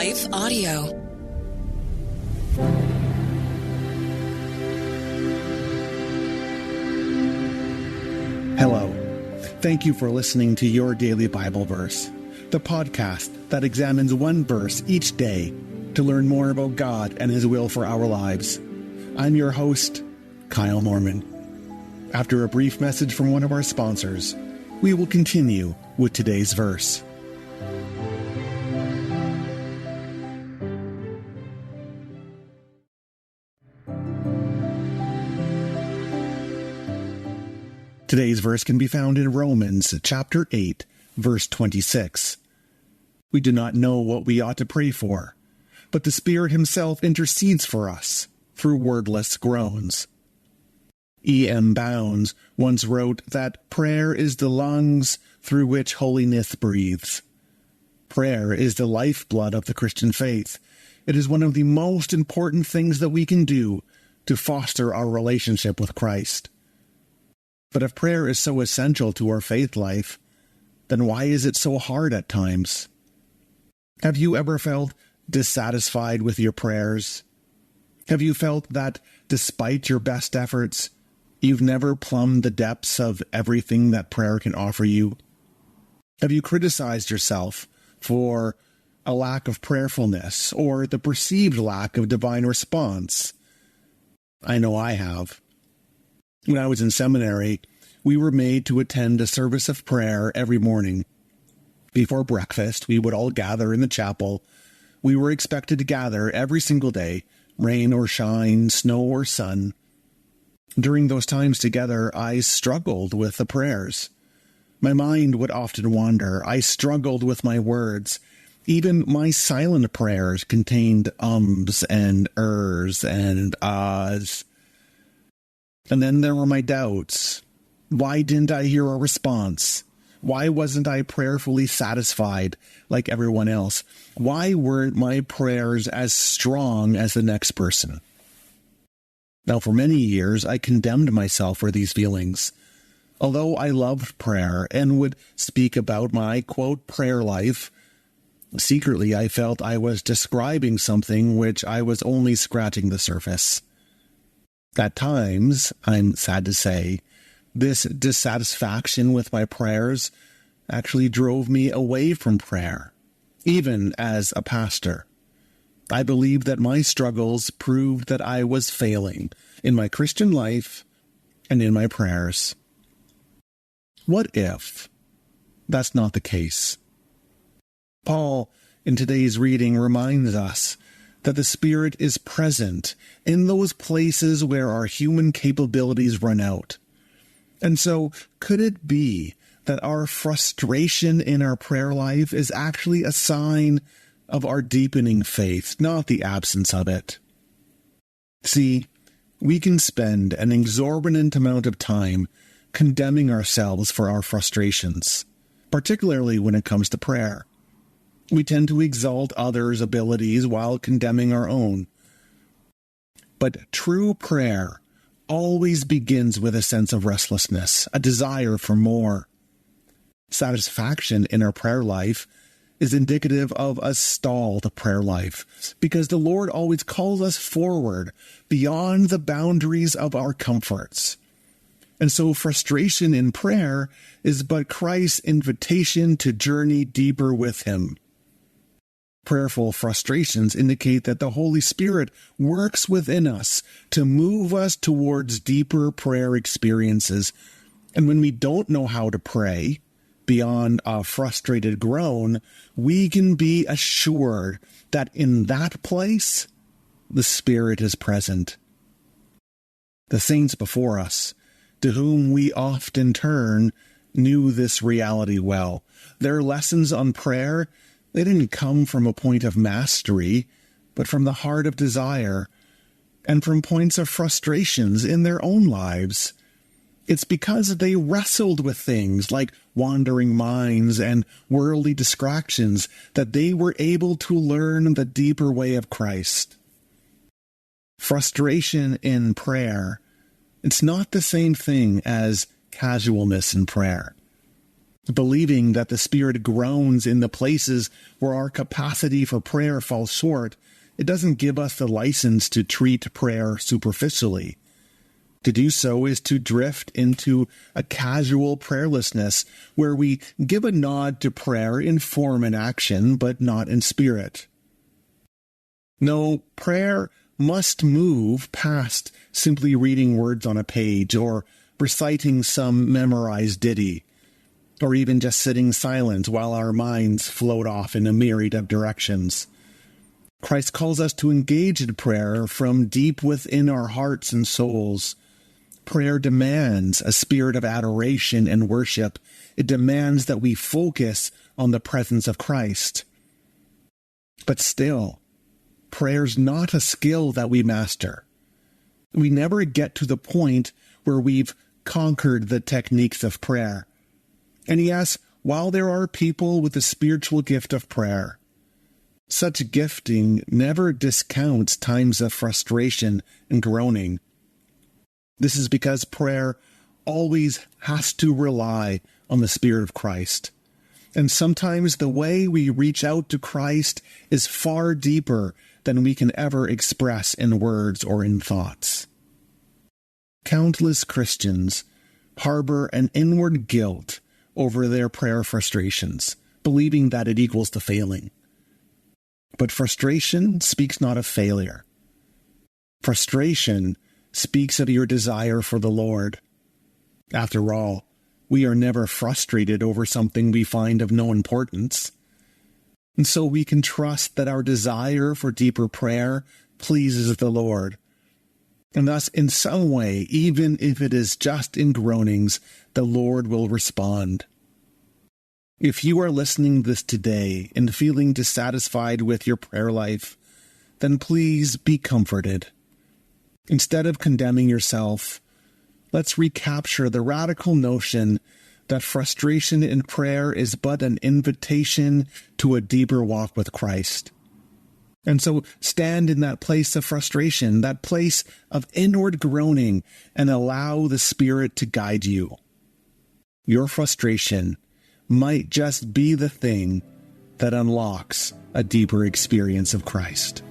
Life Audio. Hello. Thank you for listening to Your Daily Bible Verse, the podcast that examines one verse each day to learn more about God and His will for our lives. I'm your host, Kyle Norman. After a brief message from one of our sponsors, we will continue with today's verse. Today's verse can be found in Romans chapter 8, verse 26. We do not know what we ought to pray for, but the Spirit Himself intercedes for us through wordless groans. E.M. Bounds once wrote that prayer is the lungs through which holiness breathes. Prayer is the lifeblood of the Christian faith. It is one of the most important things that we can do to foster our relationship with Christ. But if prayer is so essential to our faith life, then why is it so hard at times? Have you ever felt dissatisfied with your prayers? Have you felt that despite your best efforts, you've never plumbed the depths of everything that prayer can offer you? Have you criticized yourself for a lack of prayerfulness or the perceived lack of divine response? I know I have. When I was in seminary, we were made to attend a service of prayer every morning. Before breakfast, we would all gather in the chapel. We were expected to gather every single day, rain or shine, snow or sun. During those times together, I struggled with the prayers. My mind would often wander. I struggled with my words. Even my silent prayers contained ums and ers and ahs. And then there were my doubts. Why didn't I hear a response? Why wasn't I prayerfully satisfied like everyone else? Why weren't my prayers as strong as the next person? Now, for many years, I condemned myself for these feelings. Although I loved prayer and would speak about my, quote, prayer life, secretly I felt I was describing something which I was only scratching the surface. At times, I'm sad to say, this dissatisfaction with my prayers actually drove me away from prayer, even as a pastor. I believe that my struggles proved that I was failing in my Christian life and in my prayers. What if that's not the case? Paul, in today's reading, reminds us that the Spirit is present in those places where our human capabilities run out. And so, could it be that our frustration in our prayer life is actually a sign of our deepening faith, not the absence of it? See, we can spend an exorbitant amount of time condemning ourselves for our frustrations, particularly when it comes to prayer. We tend to exalt others' abilities while condemning our own. But true prayer always begins with a sense of restlessness, a desire for more. Satisfaction in our prayer life is indicative of a stalled prayer life, because the Lord always calls us forward beyond the boundaries of our comforts. And so frustration in prayer is but Christ's invitation to journey deeper with Him. Prayerful frustrations indicate that the Holy Spirit works within us to move us towards deeper prayer experiences. And when we don't know how to pray beyond a frustrated groan, we can be assured that in that place, the Spirit is present. The saints before us, to whom we often turn, knew this reality well. Their lessons on prayer, they didn't come from a point of mastery, but from the heart of desire, and from points of frustrations in their own lives. It's because they wrestled with things like wandering minds and worldly distractions that they were able to learn the deeper way of Christ. Frustration in prayer, it's not the same thing as casualness in prayer. Believing that the Spirit groans in the places where our capacity for prayer falls short, it doesn't give us the license to treat prayer superficially. To do so is to drift into a casual prayerlessness where we give a nod to prayer in form and action, but not in spirit. No, prayer must move past simply reading words on a page or reciting some memorized ditty, or even just sitting silent while our minds float off in a myriad of directions. Christ calls us to engage in prayer from deep within our hearts and souls. Prayer demands a spirit of adoration and worship. It demands that we focus on the presence of Christ. But still, prayer's not a skill that we master. We never get to the point where we've conquered the techniques of prayer. And yes, while there are people with the spiritual gift of prayer, such gifting never discounts times of frustration and groaning. This is because prayer always has to rely on the Spirit of Christ. And sometimes the way we reach out to Christ is far deeper than we can ever express in words or in thoughts. Countless Christians harbor an inward guilt over their prayer frustrations, believing that it equals to failing. But frustration speaks not of failure. Frustration speaks of your desire for the Lord. After all, we are never frustrated over something we find of no importance. And so we can trust that our desire for deeper prayer pleases the Lord. And thus, in some way, even if it is just in groanings, the Lord will respond. If you are listening this today and feeling dissatisfied with your prayer life, then please be comforted. Instead of condemning yourself, let's recapture the radical notion that frustration in prayer is but an invitation to a deeper walk with Christ. And so stand in that place of frustration, that place of inward groaning, and allow the Spirit to guide you. Your frustration might just be the thing that unlocks a deeper experience of Christ.